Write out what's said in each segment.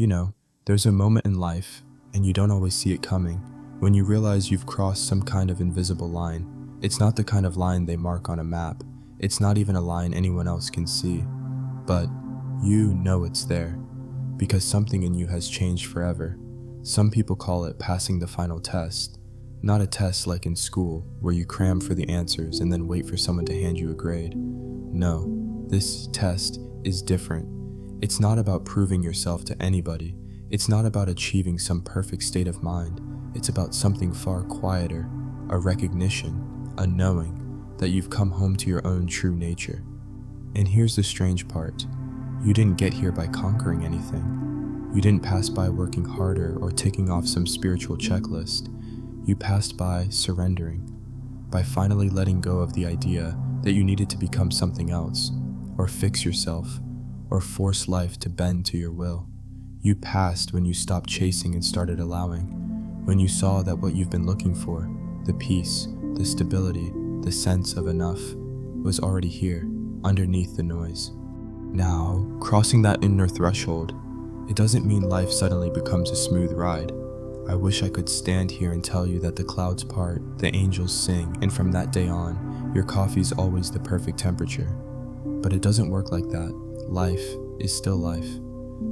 You know, there's a moment in life, and you don't always see it coming, when you realize you've crossed some kind of invisible line. It's not the kind of line they mark on a map. It's not even a line anyone else can see. But you know it's there, because something in you has changed forever. Some people call it passing the final test. Not a test like in school, where you cram for the answers and then wait for someone to hand you a grade. No, this test is different. It's not about proving yourself to anybody. It's not about achieving some perfect state of mind. It's about something far quieter, a recognition, a knowing that you've come home to your own true nature. And here's the strange part. You didn't get here by conquering anything. You didn't pass by working harder or ticking off some spiritual checklist. You passed by surrendering, by finally letting go of the idea that you needed to become something else, or fix yourself, or force life to bend to your will. You passed when you stopped chasing and started allowing, when you saw that what you've been looking for, the peace, the stability, the sense of enough, was already here, underneath the noise. Now, crossing that inner threshold, it doesn't mean life suddenly becomes a smooth ride. I wish I could stand here and tell you that the clouds part, the angels sing, and from that day on, your coffee's always the perfect temperature. But it doesn't work like that. Life is still life.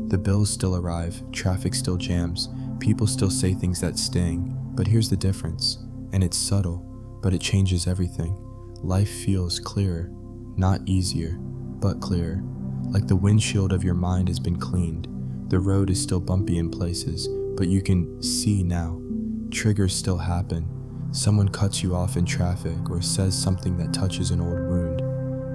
The bills still arrive, traffic still jams, people still say things that sting. But here's the difference, and it's subtle, but it changes everything. Life feels clearer, not easier, but clearer. Like the windshield of your mind has been cleaned. The road is still bumpy in places, but you can see now. Triggers still happen. Someone cuts you off in traffic or says something that touches an old wound.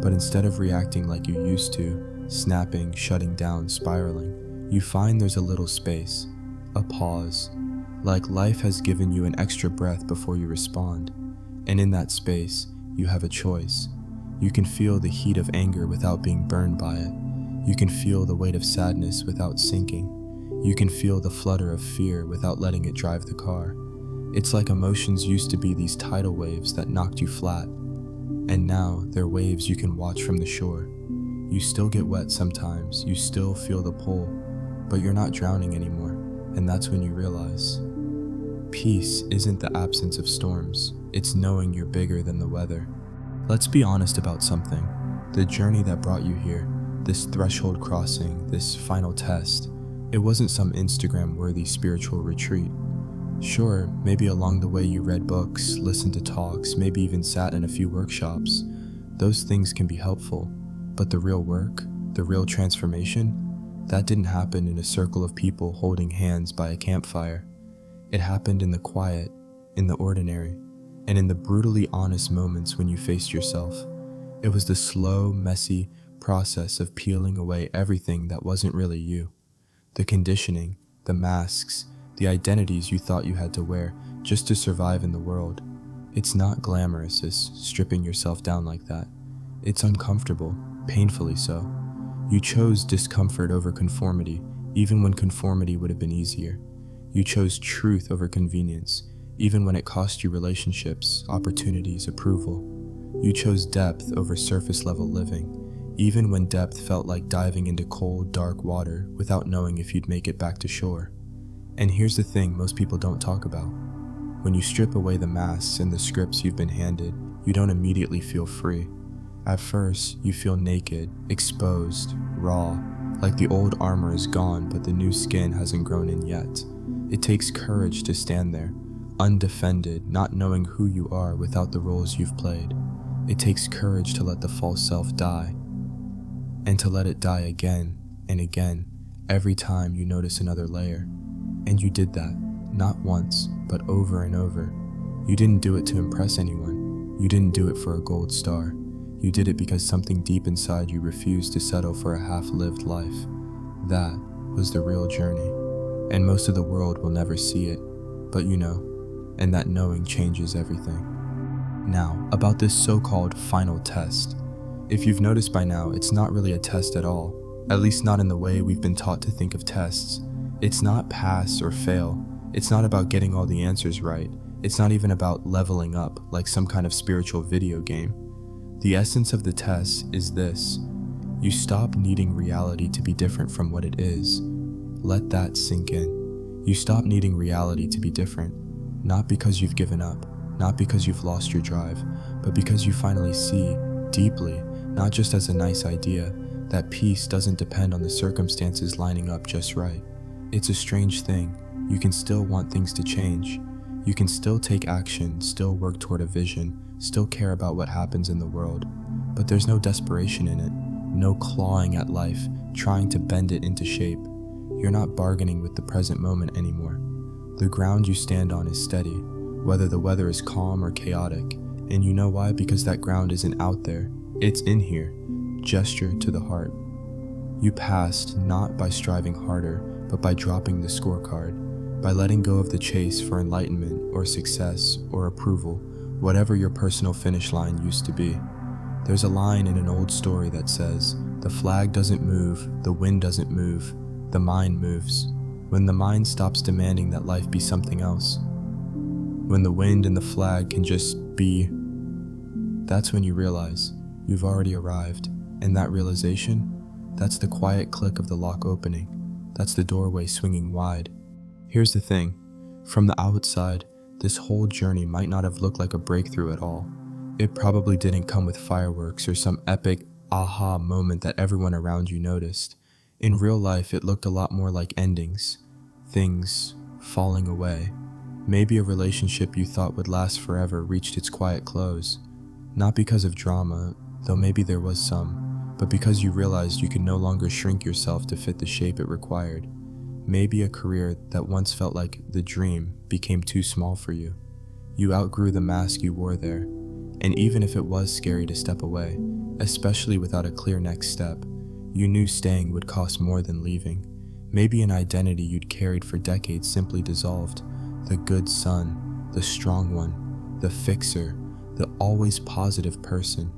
But instead of reacting like you used to, snapping, shutting down, spiraling, you find there's a little space, a pause. Like life has given you an extra breath before you respond. And in that space, you have a choice. You can feel the heat of anger without being burned by it. You can feel the weight of sadness without sinking. You can feel the flutter of fear without letting it drive the car. It's like emotions used to be these tidal waves that knocked you flat, and now they're waves you can watch from the shore. You still get wet sometimes, you still feel the pull, but you're not drowning anymore, and that's when you realize. Peace isn't the absence of storms, it's knowing you're bigger than the weather. Let's be honest about something. The journey that brought you here, this threshold crossing, this final test, it wasn't some Instagram-worthy spiritual retreat. Sure, maybe along the way you read books, listened to talks, maybe even sat in a few workshops. Those things can be helpful, but the real work, the real transformation, that didn't happen in a circle of people holding hands by a campfire. It happened in the quiet, in the ordinary, and in the brutally honest moments when you faced yourself. It was the slow, messy process of peeling away everything that wasn't really you. The conditioning, the masks, the identities you thought you had to wear just to survive in the world. It's not glamorous as stripping yourself down like that. It's uncomfortable, painfully so. You chose discomfort over conformity, even when conformity would have been easier. You chose truth over convenience, even when it cost you relationships, opportunities, approval. You chose depth over surface level living, even when depth felt like diving into cold, dark water without knowing if you'd make it back to shore. And here's the thing most people don't talk about. When you strip away the masks and the scripts you've been handed, you don't immediately feel free. At first, you feel naked, exposed, raw, like the old armor is gone but the new skin hasn't grown in yet. It takes courage to stand there, undefended, not knowing who you are without the roles you've played. It takes courage to let the false self die, and to let it die again and again every time you notice another layer. And you did that, not once, but over and over. You didn't do it to impress anyone. You didn't do it for a gold star. You did it because something deep inside you refused to settle for a half-lived life. That was the real journey. And most of the world will never see it, but you know, and that knowing changes everything. Now, about this so-called final test. If you've noticed by now, it's not really a test at all, at least not in the way we've been taught to think of tests. It's not pass or fail. It's not about getting all the answers right. It's not even about leveling up like some kind of spiritual video game. The essence of the test is this. You stop needing reality to be different from what it is. Let that sink in. You stop needing reality to be different, not because you've given up, not because you've lost your drive, but because you finally see, deeply, not just as a nice idea, that peace doesn't depend on the circumstances lining up just right. It's a strange thing. You can still want things to change. You can still take action, still work toward a vision, still care about what happens in the world. But there's no desperation in it, no clawing at life, trying to bend it into shape. You're not bargaining with the present moment anymore. The ground you stand on is steady, whether the weather is calm or chaotic. And you know why? Because that ground isn't out there, it's in here. Gesture to the heart. You passed not by striving harder, but by dropping the scorecard, by letting go of the chase for enlightenment or success or approval, whatever your personal finish line used to be. There's a line in an old story that says, the flag doesn't move, the wind doesn't move, the mind moves. When the mind stops demanding that life be something else, when the wind and the flag can just be, that's when you realize you've already arrived. And that realization, that's the quiet click of the lock opening. That's the doorway swinging wide. Here's the thing. From the outside, this whole journey might not have looked like a breakthrough at all. It probably didn't come with fireworks or some epic aha moment that everyone around you noticed. In real life, it looked a lot more like endings. Things falling away. Maybe a relationship you thought would last forever reached its quiet close. Not because of drama, though maybe there was some, but because you realized you could no longer shrink yourself to fit the shape it required. Maybe a career that once felt like the dream became too small for you. You outgrew the mask you wore there, and even if it was scary to step away, especially without a clear next step, you knew staying would cost more than leaving. Maybe an identity you'd carried for decades simply dissolved. The good son, the strong one, the fixer, the always positive person.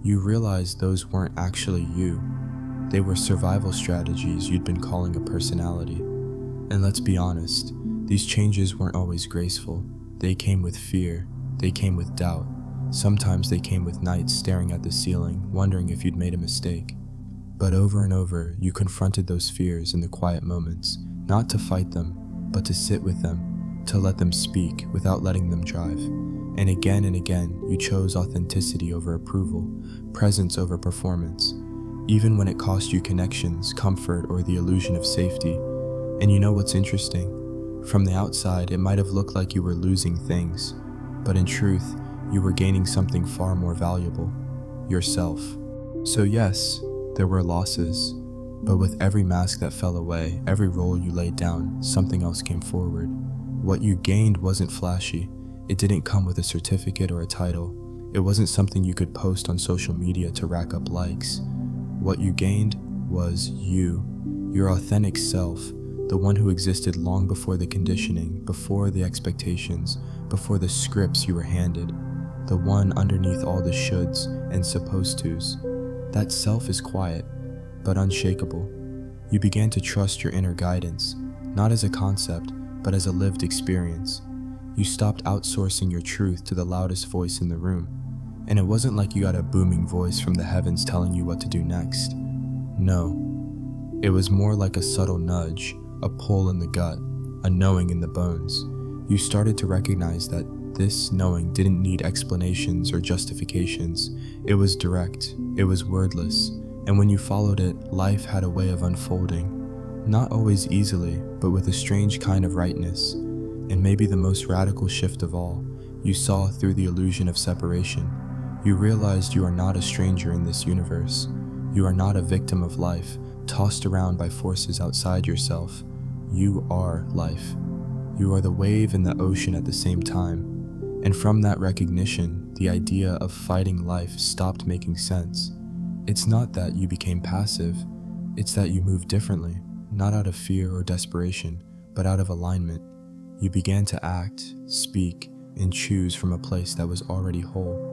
You realized those weren't actually you. They were survival strategies you'd been calling a personality. And let's be honest, these changes weren't always graceful. They came with fear. They came with doubt. Sometimes they came with nights staring at the ceiling, wondering if you'd made a mistake. But over and over, you confronted those fears in the quiet moments, not to fight them, but to sit with them, to let them speak without letting them drive. And again, you chose authenticity over approval, presence over performance, even when it cost you connections, comfort, or the illusion of safety. And you know what's interesting? From the outside, it might have looked like you were losing things, but in truth, you were gaining something far more valuable, yourself. So yes, there were losses, but with every mask that fell away, every role you laid down, something else came forward. What you gained wasn't flashy. It didn't come with a certificate or a title. It wasn't something you could post on social media to rack up likes. What you gained was you, your authentic self, the one who existed long before the conditioning, before the expectations, before the scripts you were handed, the one underneath all the shoulds and supposed tos. That self is quiet, but unshakable. You began to trust your inner guidance, not as a concept, but as a lived experience. You stopped outsourcing your truth to the loudest voice in the room. And it wasn't like you got a booming voice from the heavens telling you what to do next. No. It was more like a subtle nudge, a pull in the gut, a knowing in the bones. You started to recognize that this knowing didn't need explanations or justifications. It was direct, it was wordless, and when you followed it, life had a way of unfolding. Not always easily, but with a strange kind of rightness. And maybe the most radical shift of all, you saw through the illusion of separation. You realized you are not a stranger in this universe. You are not a victim of life, tossed around by forces outside yourself. You are life. You are the wave and the ocean at the same time. And from that recognition, the idea of fighting life stopped making sense. It's not that you became passive, it's that you moved differently, not out of fear or desperation, but out of alignment. You began to act, speak, and choose from a place that was already whole.